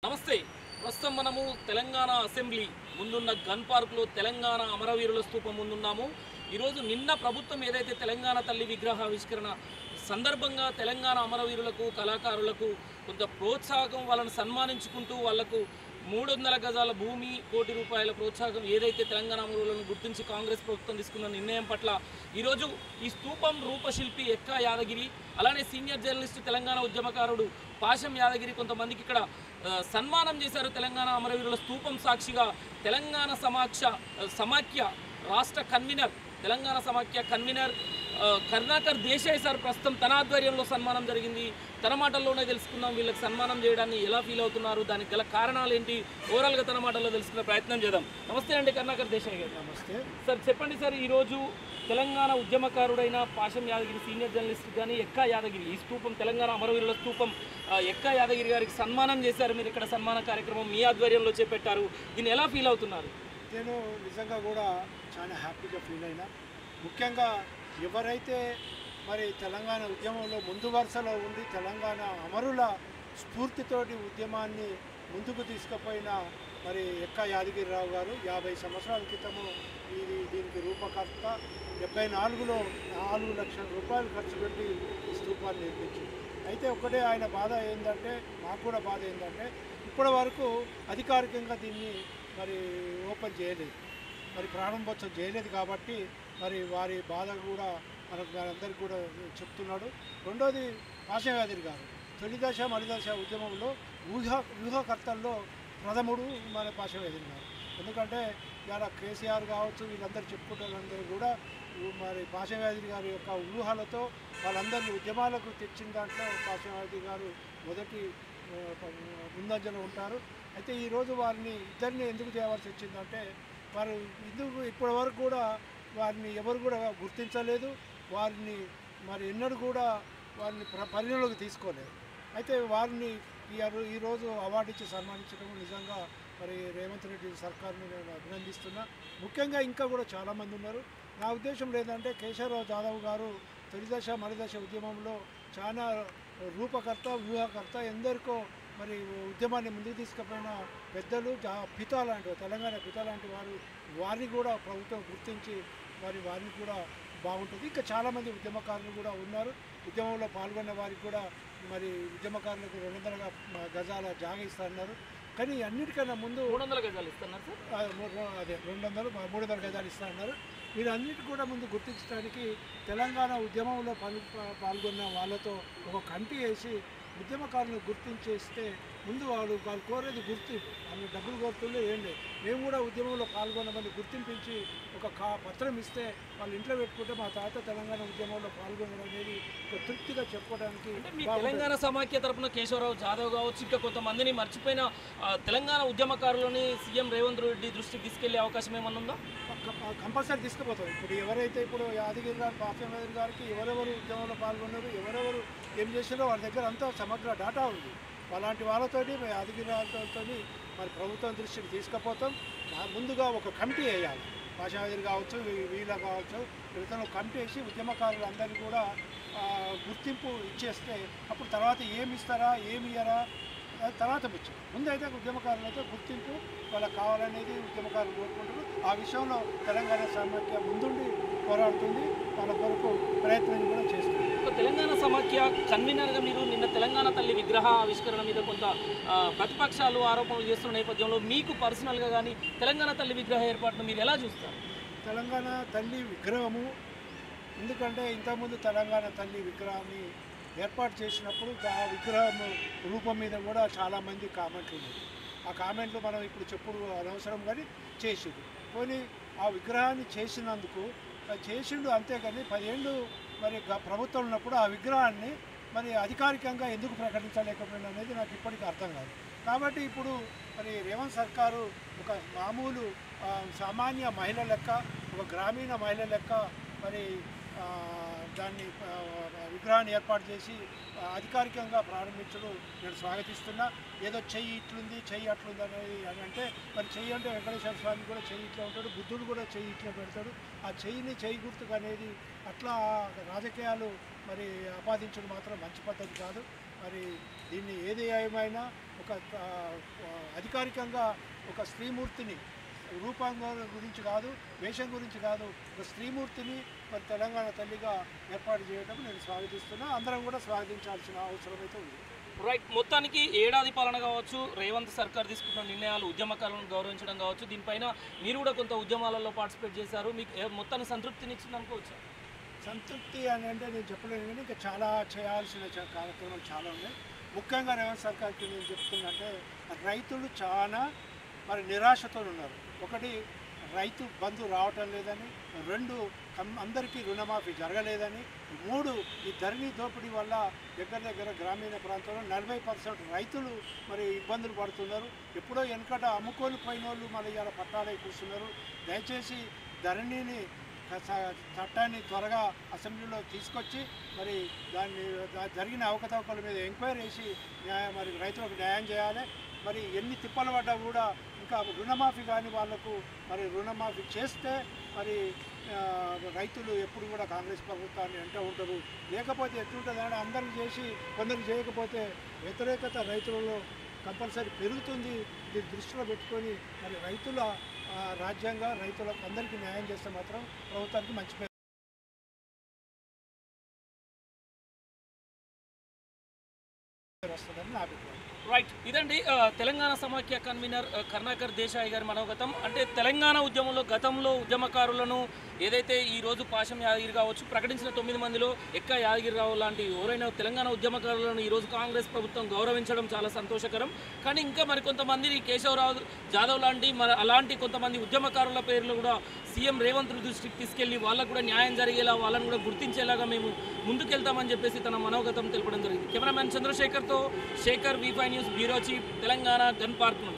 నమస్తే. ప్రస్తుతం మనము తెలంగాణ అసెంబ్లీ ముందున్న గన్ పార్క్లో తెలంగాణ అమరవీరుల స్తూపం ముందున్నాము. ఈరోజు నిన్న ప్రభుత్వం ఏదైతే తెలంగాణ తల్లి విగ్రహావిష్కరణ సందర్భంగా తెలంగాణ అమరవీరులకు కళాకారులకు కొంత ప్రోత్సాహం వాళ్ళని సన్మానించుకుంటూ వాళ్లకు 300 గజాల భూమి ₹1 కోటి ప్రోత్సాహం ఏదైతే తెలంగాణ అమరులను గుర్తించి కాంగ్రెస్ ప్రభుత్వం తీసుకున్న నిర్ణయం పట్ల ఈరోజు ఈ స్తూపం రూపశిల్పి ఎక్కా యాదగిరి అలానే సీనియర్ జర్నలిస్టు తెలంగాణ ఉద్యమకారుడు పాశం యాదగిరి కొంతమందికి ఇక్కడ సన్మానం చేశారు. తెలంగాణ అమరవీరుల స్తూపం సాక్షిగా తెలంగాణ సమాఖ్య రాష్ట్ర కన్వీనర్ తెలంగాణ సమాఖ్య కన్వీనర్ కరుణాకర్ దేశాయ్ సార్ ప్రస్తుతం తన ఆధ్వర్యంలో సన్మానం జరిగింది. తన మాటల్లోనే తెలుసుకుందాం వీళ్ళకి సన్మానం చేయడాన్ని ఎలా ఫీల్ అవుతున్నారు, దానికి గల కారణాలు ఏంటి, ఓవరాల్గా తన మాటల్లో తెలుసుకునే ప్రయత్నం చేద్దాం. నమస్తే అండి కరుణాకర్ దేశాయ్ గారు. నమస్తే సార్. చెప్పండి సార్, ఈరోజు తెలంగాణ ఉద్యమకారుడైన పాశం యాదగిరి సీనియర్ జర్నలిస్ట్ కానీ ఎక్కా యాదగిరి ఈ స్తూపం తెలంగాణ అమరవీరుల స్తూపం ఎక్కా యాదగిరి గారికి సన్మానం చేశారు. మీరు ఇక్కడ సన్మాన కార్యక్రమం మీ ఆధ్వర్యంలో చేపట్టారు. దీన్ని ఎలా ఫీల్ అవుతున్నారు? నేను నిజంగా కూడా చాలా హ్యాపీగా ఫీల్ అయినా. ముఖ్యంగా ఎవరైతే మరి తెలంగాణ ఉద్యమంలో ముందు వరుసలో ఉండి తెలంగాణ అమరుల స్ఫూర్తితోటి ఉద్యమాన్ని ముందుకు తీసుకుపోయిన మరి ఎక్కా యాదగిరిరావు గారు 50 సంవత్సరాల క్రితము దీనికి రూపకర్త 74లో ₹4 లక్షల ఖర్చు పెట్టి ఈ స్తూపాన్ని నిర్మించింది. అయితే ఒకటే ఆయన బాధ ఏంటంటే, మాకు కూడా బాధ ఏంటంటే ఇప్పటి వరకు అధికారికంగా దీన్ని మరి ఓపెన్ చేయలేదు, మరి ప్రారంభోత్సవం చేయలేదు. కాబట్టి మరి వారి బాధ కూడా మనందరికీ కూడా చెప్తున్నాడు. రెండోది పాశం యాదగిరి గారు తొలిదశ మలిదశ ఉద్యమంలో వ్యూహకర్తల్లో ప్రథముడు మన పాశం యాదగిరి గారు. ఎందుకంటే ఇలా కేసీఆర్ కావచ్చు వీళ్ళందరూ చెప్పుకుంటారందరూ కూడా మరి పాశం యాదగిరి గారి యొక్క వ్యూహాలతో వాళ్ళందరినీ ఉద్యమాలకు తెచ్చిన దాంట్లో పాశం యాదగిరి గారు మొదటి ముందంజలో ఉంటారు. అయితే ఈరోజు వారిని ఇద్దరిని ఎందుకు చేయవలసి వచ్చిందంటే, వారు ఇప్పటి వరకు కూడా వారిని ఎవరు కూడా గుర్తించలేదు, వారిని మరి ఎన్నడూ కూడా వారిని పరిగణలోకి తీసుకోలేదు. అయితే వారిని ఈరోజు అవార్డు ఇచ్చి సన్మానించడం నిజంగా మరి రేవంత్ రెడ్డి సర్కార్ని నేను అభినందిస్తున్నా. ముఖ్యంగా ఇంకా కూడా చాలామంది ఉన్నారు. నా ఉద్దేశం లేదంటే కేశవరావు జాదవ్ గారు తొలిదశ మలిదశ ఉద్యమంలో చాలా రూపకర్త వ్యూహకర్త ఎందరికో మరి ఉద్యమాన్ని ముందుకు తీసుకుపోయిన పెద్దలు పిత లాంటి తెలంగాణ పిత లాంటి వారిని కూడా ప్రభుత్వం గుర్తించి వారిని కూడా బాగుంటుంది. ఇంకా చాలామంది ఉద్యమకారులు కూడా ఉన్నారు. ఉద్యమంలో పాల్గొన్న వారికి కూడా మరి ఉద్యమకారులకు 200 గజాల జాగా ఇస్తున్నారు. కానీ అన్నిటికన్నా ముందు 300 గజాలు ఇస్తున్నారు సార్. అదే 300 గజాలు ఇస్తున్నారు. వీరన్నిటి కూడా ముందు గుర్తించడానికి తెలంగాణ ఉద్యమంలో పాల్గొన్న వాళ్ళతో ఒక కమిటీ వేసి ఉద్యమకారులను గుర్తించేస్తే ముందు వాళ్ళు కోరేది గుర్తింపు. వాళ్ళు డబ్బులు కోరుతుండే ఏం లేదు. మేము కూడా ఉద్యమంలో పాల్గొన్నామని గుర్తింపించి ఒక పత్రం ఇస్తే వాళ్ళు ఇంట్లో పెట్టుకుంటే మా తాత తెలంగాణ ఉద్యమంలో పాల్గొనడం అనేది ఒక తృప్తిగా చెప్పుకోవడానికి. తెలంగాణ సమాఖ్య తరఫున కేశవరావు జాదవ్ కావచ్చు, ఇంకా కొంతమందిని మర్చిపోయిన తెలంగాణ ఉద్యమకారులని సీఎం రేవంత్ రెడ్డి దృష్టికి తీసుకెళ్లే అవకాశం ఏమన్నా ఉందా? కంపల్సరీ తీసుకుపోతాం. ఇప్పుడు యాదగిరి గారు పాశం యాదగిరి గారికి ఎవరెవరు ఉద్యమంలో పాల్గొన్నారు, ఎవరెవరు ఏం చేశారో వాళ్ళ దగ్గర అంతా సమగ్ర డేటా ఉంది. అలాంటి వాళ్ళతోటి యాదగిరి వాళ్ళతో మరి ప్రభుత్వం దృష్టికి తీసుకుపోతాం. ముందుగా ఒక కమిటీ వేయాలి. పాశం యాదగిరి కావచ్చు, వీళ్ళ కావచ్చు, వీళ్ళతో కమిటీ వేసి ఉద్యమకారులందరినీ కూడా గుర్తింపు ఇచ్చేస్తే అప్పుడు తర్వాత ఏమి ఇస్తారా ఏమి ఇయ్యరా తర్వాత పిచ్చు. ముందైతే ఉద్యమకారులతో గుర్తింపు వాళ్ళకి కావాలనేది ఉద్యమకారులు కోరుకుంటారు. ఆ విషయంలో తెలంగాణ సమాఖ్య ముందుండి పోరాడుతుంది, వాళ్ళ కొరకు ప్రయత్నం కూడా చేస్తుంది. తెలంగాణ సమాఖ్య కన్వీనర్గా మీరు నిన్న తెలంగాణ తల్లి విగ్రహ ఆవిష్కరణ మీద కొంత ప్రతిపక్షాలు ఆరోపణలు చేస్తున్న నేపథ్యంలో మీకు పర్సనల్గా కానీ తెలంగాణ తల్లి విగ్రహ ఏర్పాటును మీరు ఎలా చూస్తారు? తెలంగాణ తల్లి విగ్రహము ఎందుకంటే ఇంతకుముందు తెలంగాణ తల్లి విగ్రహాన్ని ఏర్పాటు చేసినప్పుడు ఆ విగ్రహం రూపం మీద కూడా చాలామంది కామెంట్లు ఉన్నాయి. ఆ కామెంట్లు మనం ఇప్పుడు చెప్పుడు అనవసరం కానీ చేసిండు. పోనీ ఆ విగ్రహాన్ని చేసినందుకు చేసిండు అంతేకాని 10 ఏళ్ళు మరి ప్రభుత్వం ఉన్నప్పుడు ఆ విగ్రహాన్ని మరి అధికారికంగా ఎందుకు ప్రకటించలేకపోయింది అనేది నాకు ఇప్పటికీ అర్థం కాదు. కాబట్టి ఇప్పుడు మరి రేవంత్ సర్కారు ఒక మామూలు సామాన్య మహిళ లెక్క, ఒక గ్రామీణ మహిళ లెక్క మరి దాన్ని విగ్రహాన్ని ఏర్పాటు చేసి అధికారికంగా ప్రారంభించడం నేను స్వాగతిస్తున్నా. ఏదో చెయ్యి ఇట్లుంది చెయ్యి అట్లుంది అనేది అంటే మరి చెయ్యి అంటే వెంకటేశ్వర స్వామి కూడా చెయ్యి ఇట్లా ఉంటాడు, బుద్ధుడు కూడా చెయ్యి ఇట్లా పెడతాడు. ఆ చెయ్యిని చెయ్యి గుర్తుకు అనేది అట్లా రాజకీయాలు మరి ఆపాదించడం మాత్రం మంచి పద్ధతి కాదు. మరి దీన్ని ఏది ఏమైనా ఒక ఒక అధికారికంగా ఒక స్త్రీమూర్తిని రూపాంగం గురించి కాదు, వేషం గురించి కాదు, ఒక స్త్రీమూర్తిని మరి తెలంగాణ తల్లిగా ఏర్పాటు చేయడం నేను స్వాగతిస్తున్నా. అందరం కూడా స్వాగతించాల్సిన అవసరం అయితే ఉంది. రైట్. మొత్తానికి ఏడాది పాలన కావచ్చు, రేవంత్ సర్కార్ తీసుకున్న నిర్ణయాలు, ఉద్యమకారులను గౌరవించడం కావచ్చు, దీనిపైన మీరు కూడా కొంత ఉద్యమాలలో పార్టిసిపేట్ చేశారు. మీకు మొత్తాన్ని సంతృప్తినిచ్చింది అనుకోవచ్చు? సంతృప్తి అని అంటే నేను చెప్పలేను, కానీ ఇంకా చాలా చేయాల్సిన కార్యక్రమాలు చాలా ఉన్నాయి. ముఖ్యంగా రేవంత్ సర్కార్కి నేను చెప్తున్నంటే రైతులు చాలా మరి నిరాశతో ఉన్నారు. ఒకటి, రైతు బంధు రావటం లేదని, రెండు, అందరికీ రుణమాఫీ జరగలేదని, మూడు, ఈ ధరణి దోపిడీ వల్ల దగ్గర గ్రామీణ ప్రాంతంలో 40% రైతులు మరి ఇబ్బందులు పడుతున్నారు. ఎప్పుడో వెనకట అమ్ముకోలు పోయిన వాళ్ళు మళ్ళీ ఇలా పట్టాలై కూర్చున్నారు. దయచేసి ధరణిని చట్టాన్ని త్వరగా అసెంబ్లీలో తీసుకొచ్చి మరి దాన్ని జరిగిన అవకతవకల మీద ఎంక్వైరీ చేసి మరి రైతులకు న్యాయం చేయాలి. మరి ఎన్ని తిప్పలు పడ్డా కూడా ఇంకా రుణమాఫీ కాని వాళ్లకు మరి రుణమాఫీ చేస్తే మరి రైతులు ఎప్పుడు కూడా కాంగ్రెస్ ప్రభుత్వాన్ని వెంట ఉంటారు. లేకపోతే ఎట్లుంటుంది అంటే అందరికి చేసి కొందరికి చేయకపోతే వ్యతిరేకత రైతులలో కంపల్సరీ పెరుగుతుంది. ఇది దృష్టిలో పెట్టుకొని మరి రైతుల రాజ్యాంగ రైతులకు అందరికీ న్యాయం చేస్తే మాత్రం ప్రభుత్వానికి మంచి పేరు వస్తుందని నా అభిప్రాయం. రైట్. ఇదండి తెలంగాణ సమాఖ్య కన్వీనర్ కరుణాకర్ దేశాయ్ గారి మనోగతం. అంటే తెలంగాణ ఉద్యమంలో గతంలో ఉద్యమకారులను ఏదైతే ఈరోజు పాశం యాదగిరి కావచ్చు, ప్రకటించిన 9 మందిలో ఎక్క యాదగిరిరావు లాంటి ఎవరైనా తెలంగాణ ఉద్యమకారులను ఈరోజు కాంగ్రెస్ ప్రభుత్వం గౌరవించడం చాలా సంతోషకరం. కానీ ఇంకా మరికొంతమందిని కేశవరావు జాదవ్ లాంటి అలాంటి కొంతమంది ఉద్యమకారుల పేర్లు కూడా సీఎం రేవంత్ దృష్టికి తీసుకెళ్లి వాళ్ళకు కూడా న్యాయం జరిగేలా, వాళ్ళని కూడా గుర్తించేలాగా మేము ముందుకెళ్తామని చెప్పేసి తన మనోగతం తెలపడం జరిగింది. కెమెరామ్యాన్ చంద్రశేఖర్తో Shekhar, V5 news bureau chief, Telangana gun park.